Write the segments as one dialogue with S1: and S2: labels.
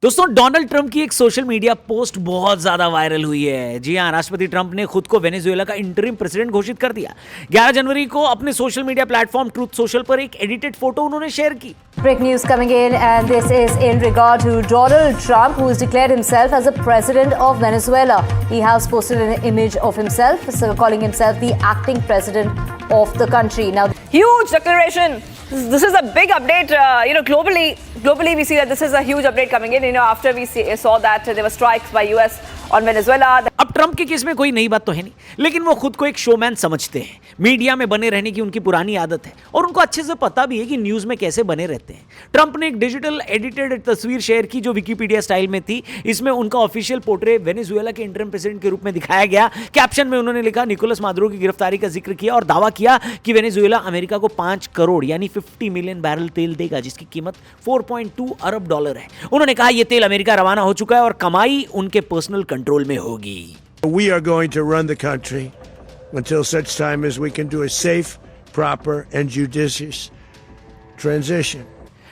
S1: दोस्तों, Donald Trump की एक सोशल मीडिया पोस्ट बहुत ज्यादा वायरल हुई है। जी हां, राष्ट्रपति ट्रंप ने खुद को वेनेजुएला का इंटरिम प्रेसिडेंट घोषित कर दिया। 11 जनवरी को अपने social media platform truth social पर एक एडिटेड फोटो उन्होंने शेयर की।
S2: Break news coming in, and this is in regard to Donald Trump, who has declared himself as a president of Venezuela. He has posted an image of himself, so calling himself the acting president of the country. Now,
S3: huge declaration. This is a big update. Globally, we see that this is a huge update coming in. After we saw that there were strikes by US on Venezuela.
S1: अब Trump के case में कोई नई बात तो है नहीं, लेकिन वो खुद को एक शोमैन समझते हैं। मीडिया में बने रहने की उनकी पुरानी आदत है और उनको अच्छे से पता भी है कि न्यूज में कैसे बने रहते हैं। ट्रंप ने एक डिजिटल एडिटेड तस्वीर शेयर की जो विकिपीडिया स्टाइल में थी। इसमें उनका ऑफिशियल पोर्ट्रेट वेनेजुएला के इंटरिम प्रेसिडेंट के रूप में दिखाया गया। कैप्शन में उन्होंने लिखा, निकोलस मादुरो की गिरफ्तारी का जिक्र किया और दावा किया कि वेनेजुएला अमेरिका को 5 करोड़ यानी 50 मिलियन बैरल तेल देगा, जिसकी कीमत 4.2 अरब डॉलर है। उन्होंने कहा यह तेल अमेरिका रवाना हो चुका है और कमाई उनके पर्सनल कंट्रोल में होगी।
S4: We are going to run the country until such time as we can do a safe, proper and judicious transition.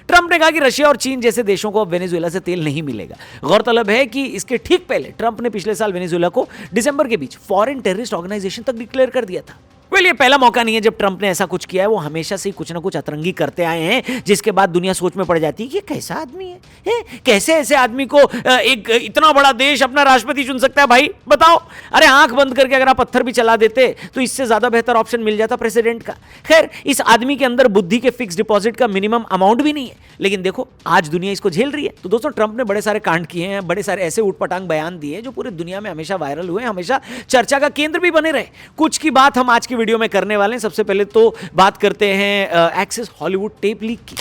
S1: Trump ने कहा कि रशिया और चीन जैसे देशों को अब वेनेजुएला से तेल नहीं मिलेगा। गौरतलब है कि इसके ठीक पहले ट्रंप ने पिछले साल वेनेजुएला को दिसंबर के बीच फॉरेन टेररिस्ट ऑर्गेनाइजेशन तक डिक्लेयर कर दिया था। ये पहला मौका नहीं है जब ट्रंप ने ऐसा कुछ किया है। वो हमेशा से कुछ ना कुछ अतरंगी करते आए हैं, जिसके बाद दुनिया सोच में पड़ जाती है कि कैसा आदमी है? कैसे ऐसे आदमी को एक इतना बड़ा देश अपना राष्ट्रपति चुन सकता है? भाई बताओ। अरे आंख बंद करके अगर आप पत्थर भी चला देते तो इससे ज्यादा बेहतर ऑप्शन मिल जाता प्रेसिडेंट का। खैर, इस आदमी के अंदर बुद्धि के फिक्स डिपॉजिट का मिनिमम अमाउंट भी नहीं है, लेकिन देखो आज दुनिया इसको झेल रही है। तो दोस्तों, ट्रंप ने बड़े सारे कांड किए हैं, बड़े सारे ऐसे उटपटांग बयान दिए जो पूरी दुनिया में हमेशा वायरल हुए, हमेशा चर्चा का केंद्र भी बने रहे। कुछ की बात हम आज की वीडियो में करने वाले हैं। सबसे पहले तो बात करते हैं एक्सेस हॉलीवुड टेप लीक की।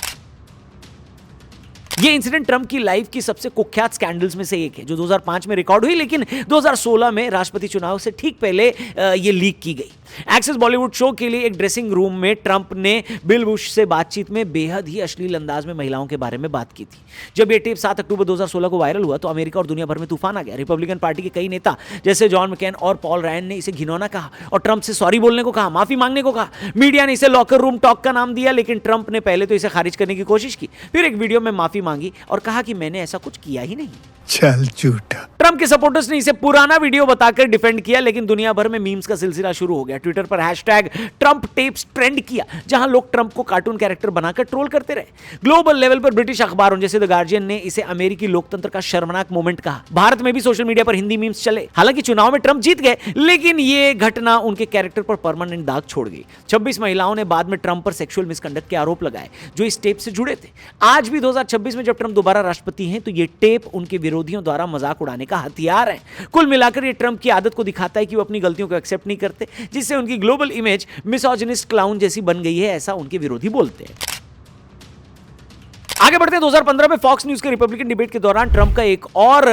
S1: ये इंसिडेंट ट्रंप की लाइफ की सबसे कुख्यात स्कैंडल्स में से एक है, जो 2005 में रिकॉर्ड हुई, लेकिन 2016 में राष्ट्रपति चुनाव से ठीक पहले ये लीक की गई। एक्सेस बॉलीवुड शो के लिए एक ड्रेसिंग रूम में ट्रंप ने बिल बुश से बातचीत में बेहद ही अश्लील अंदाज में महिलाओं के बारे में बात की थी। जब ये टेप 7 अक्टूबर 2016 को वायरल हुआ तो अमेरिका और दुनिया भर में तूफान आ गया। रिपब्लिकन पार्टी के कई नेता जैसे जॉन मैकेन और पॉल रायन ने इसे घिनौना कहा और ट्रंप से सॉरी बोलने को कहा, माफी मांगने को कहा। मीडिया ने इसे लॉकर रूम टॉक का नाम दिया, लेकिन ट्रंप ने पहले तो इसे खारिज करने की कोशिश की, फिर एक वीडियो में माफी मांगी और कहा कि मैंने ऐसा कुछ किया ही नहीं।
S4: चल झूठा।
S1: ट्रंप के सपोर्टर्स ने इसे पुराना वीडियो बताकर डिफेंड किया, लेकिन दुनिया भर में मीम्स का सिलसिला शुरू हो गया। ट्विटर पर हैशटैग ट्रंप टेप्स ट्रेंड किया, जहां लोग ट्रंप को कार्टून कैरेक्टर बनाकर ट्रोल करते रहे। ग्लोबल लेवल पर ब्रिटिश अखबारों जैसे द गार्जियन ने इसे अमेरिकी लोकतंत्र का शर्मनाक मोमेंट कहा। भारत में भी सोशल मीडिया पर हिंदी मीम्स चले। हालांकि चुनाव में ट्रंप जीत गए, लेकिन यह घटना उनके कैरेक्टर पर परमानेंट दाग छोड़ गई। 26 महिलाओं ने बाद में ट्रंप पर सेक्सुअल मिसकंडक्ट के आरोप लगाए, जो इस टेप से जुड़े थे। आज भी 2026 में जब ट्रंप दोबारा राष्ट्रपति हैं, तो यह टेप उनके विरोधियों द्वारा मजाक उड़ाने का हथियार है। कुल मिलाकर ये ट्रंप की आदत को दिखाता है कि वो अपनी गलतियों को एक्सेप्ट नहीं करते, जिससे उनकी ग्लोबल इमेज मिसोजिनिस्ट क्लाउन जैसी बन गई है, ऐसा उनके विरोधी बोलते हैं। आगे बढ़ते हैं। 2015 में फॉक्स न्यूज के रिपब्लिकन डिबेट के दौरान ट्रंप का एक और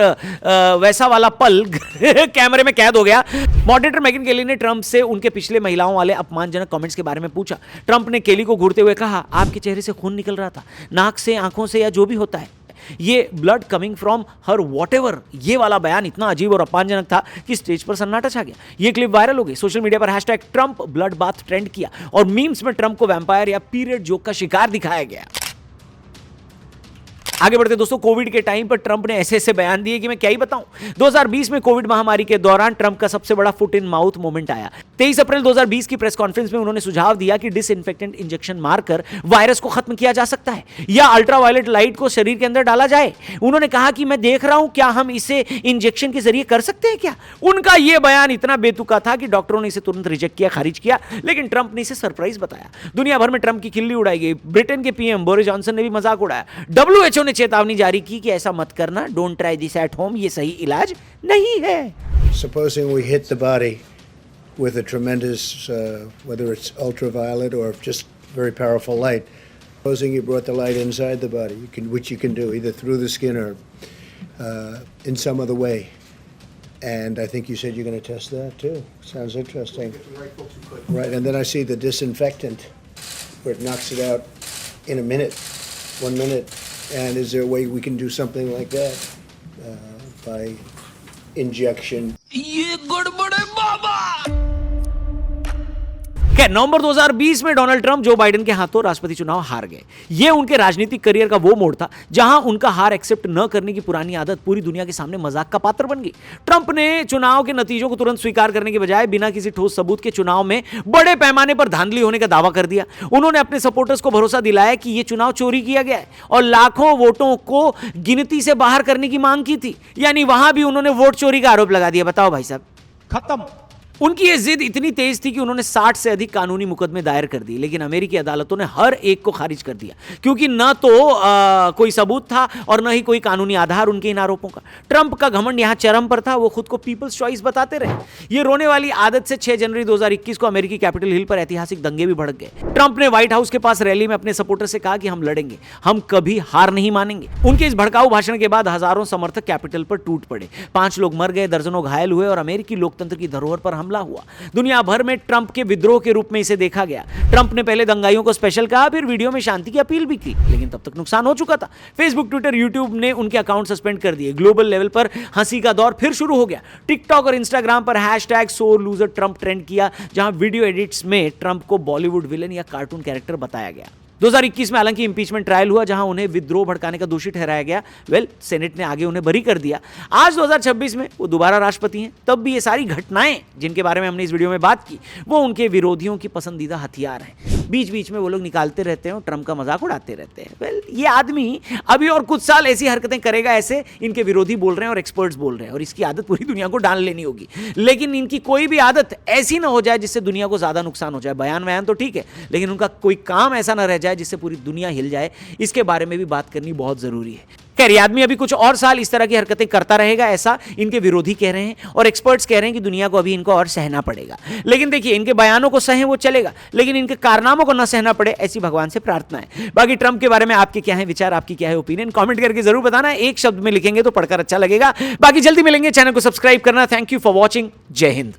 S1: वैसा वाला पल कैमरे में कैद हो गया। मॉडरेटर मेगन केली ने ट्रंप से उनके पिछले महिलाओं वाले अपमानजनक कमेंट्स के बारे में पूछा। ट्रंप ने केली को घूरते हुए कहा, आपके चेहरे से खून निकल रहा था, नाक से, आंखों से, या जो भी होता है, ये blood coming from her whatever. ये वाला बयान इतना अजीब और अपमानजनक था कि स्टेज पर सन्नाटा छा गया। ये क्लिप वायरल हो गई। सोशल मीडिया पर hashtag Trump blood bath trend किया और मीम्स में ट्रंप को वैम्पायर या पीरियड जोक का शिकार दिखाया गया। आगे बढ़ते दोस्तों, कोविड के टाइम पर ट्रंप ने ऐसे ऐसे बयान दिए कि मैं क्या ही बताऊं। 2020 में कोविड महामारी के दौरान ट्रंप का सबसे बड़ा फुट इन माउथ मोमेंट आया। 23 अप्रैल 2020 की प्रेस कॉन्फ्रेंस में उन्होंने सुझाव दिया कि डिसइंफेक्टेंट इंजेक्शन मारकर वायरस को खत्म किया जा सकता है या अल्ट्रावायलेट लाइट को शरीर के अंदर डाला जाए। उन्होंने कहा कि मैं देख रहा हूं, क्या हम इसे इंजेक्शन के जरिए कर सकते हैं क्या? उनका यह बयान इतना बेतुका था कि डॉक्टरों ने इसे तुरंत रिजेक्ट किया, खारिज किया, लेकिन ट्रंप ने इसे सरप्राइज बताया। दुनिया भर में ट्रंप की खिल्ली उड़ाई गई। ब्रिटेन के पीएम बोरिस जॉनसन ने भी मजाक उड़ाया। WHO ने चेतावनी जारी की कि ऐसा मत करना, don't try this at home, ये सही इलाज नहीं है।
S4: Supposing we hit the body with a tremendous, whether it's ultraviolet or just very powerful light, supposing you brought the light inside the body, which you can do either through the skin or in some other way. And I think you said you're going to test that too. Sounds interesting. Right, and then I see the disinfectant where it knocks it out in a minute, 1 minute. And is there a way we can do something like that by injection?
S1: खैर, नवंबर 2020 में Donald Trump Joe Biden के हाथों राष्ट्रपति चुनाव हार गए। ये उनके राजनीतिक करियर का वो मोड़ था जहां उनका हार एक्सेप्ट न करने की पुरानी आदत पूरी दुनिया के सामने मजाक का पात्र बन गई। ट्रंप ने चुनाव के नतीजों को तुरंत स्वीकार करने के बजाय बिना किसी ठोस सबूत के चुनाव में बड़े पैमाने पर धांधली होने का दावा कर दिया। उन्होंने अपने सपोर्टर्स को भरोसा दिलाया कि यह चुनाव चोरी किया गया है और लाखों वोटों को गिनती से बाहर करने की मांग की थी। यानी वहां भी उन्होंने वोट चोरी का आरोप लगा दिया। बताओ भाई साहब, खत्म। उनकी यह जिद इतनी तेज थी कि उन्होंने 60 से अधिक कानूनी मुकदमे दायर कर दिए, लेकिन अमेरिकी अदालतों ने हर एक को खारिज कर दिया, क्योंकि न तो कोई सबूत था और न ही कोई कानूनी आधार उनके इन आरोपों का। ट्रंप का घमंड यहां चरम पर था। वो खुद को पीपल्स चॉइस बताते रहे। ये रोने वाली आदत से 6 जनवरी 2021 को अमेरिकी कैपिटल हिल पर ऐतिहासिक दंगे भी भड़क गए। ट्रंप ने व्हाइट हाउस के पास रैली में अपने सपोर्टर से कहा कि हम लड़ेंगे, हम कभी हार नहीं मानेंगे। उनके इस भड़काऊ भाषण के बाद हजारों समर्थक कैपिटल पर टूट पड़े। 5 लोग मर गए, दर्जनों घायल हुए और अमेरिकी लोकतंत्र की धरोहर पर हमला हुआ। दुनिया भर में ट्रंप के विद्रोह के रूप में इसे देखा गया। ट्रंप ने पहले दंगाइयों को स्पेशल कहा, फिर वीडियो में शांति की अपील भी की, लेकिन तब तक नुकसान हो चुका था। फेसबुक, ट्विटर, यूट्यूब ने उनके अकाउंट सस्पेंड कर दिए। ग्लोबल लेवल पर हंसी का दौर फिर शुरू हो गया। टिकटॉक और इंस्टाग्राम पर #सोर लूजर ट्रंप ट्रेंड किया, जहां वीडियो एडिट्स में ट्रंप को बॉलीवुड विलन या कार्टून कैरेक्टर बताया गया। 2021 में हालांकि इंपीचमेंट ट्रायल हुआ, जहां उन्हें विद्रोह भड़काने का दोषी ठहराया गया। सेनेट ने आगे उन्हें बरी कर दिया। आज 2026 में वो दोबारा राष्ट्रपति हैं। तब भी ये सारी घटनाएं जिनके बारे में हमने इस वीडियो में बात की, वो उनके विरोधियों की पसंदीदा हथियार हैं। बीच बीच में वो लोग निकालते रहते हैं और ट्रंप का मजाक उड़ाते रहते हैं। ये आदमी अभी और कुछ साल ऐसी हरकतें करेगा, ऐसे इनके विरोधी बोल रहे हैं और एक्सपर्ट्स बोल रहे हैं, और इसकी आदत पूरी दुनिया को डाल लेनी होगी। लेकिन इनकी कोई भी आदत ऐसी ना हो जाए जिससे दुनिया को ज्यादा नुकसान हो जाए। बयान तो ठीक है, लेकिन उनका कोई काम ऐसा ना रह जाए जिससे पूरी दुनिया हिल जाए। इसके बारे में भी बात करनी बहुत जरूरी है। खैर, ये आदमी अभी कुछ और साल इस तरह की हरकतें करता रहेगा, ऐसा इनके विरोधी कह रहे हैं और एक्सपर्ट्स कह रहे हैं कि दुनिया को अभी इनको और सहना पड़ेगा। लेकिन देखिए, इनके बयानों को सहे वो चलेगा, लेकिन इनके कारनामों को ना सहना पड़े, ऐसी भगवान से प्रार्थना है। बाकी ट्रंप के बारे में आपके क्या है विचार, आपकी क्या है ओपिनियन, कमेंट करके जरूर बताना। एक शब्द में लिखेंगे तो पढ़कर अच्छा लगेगा। बाकी जल्दी मिलेंगे। चैनल को सब्सक्राइब करना। Thank you for watching. जय हिंद।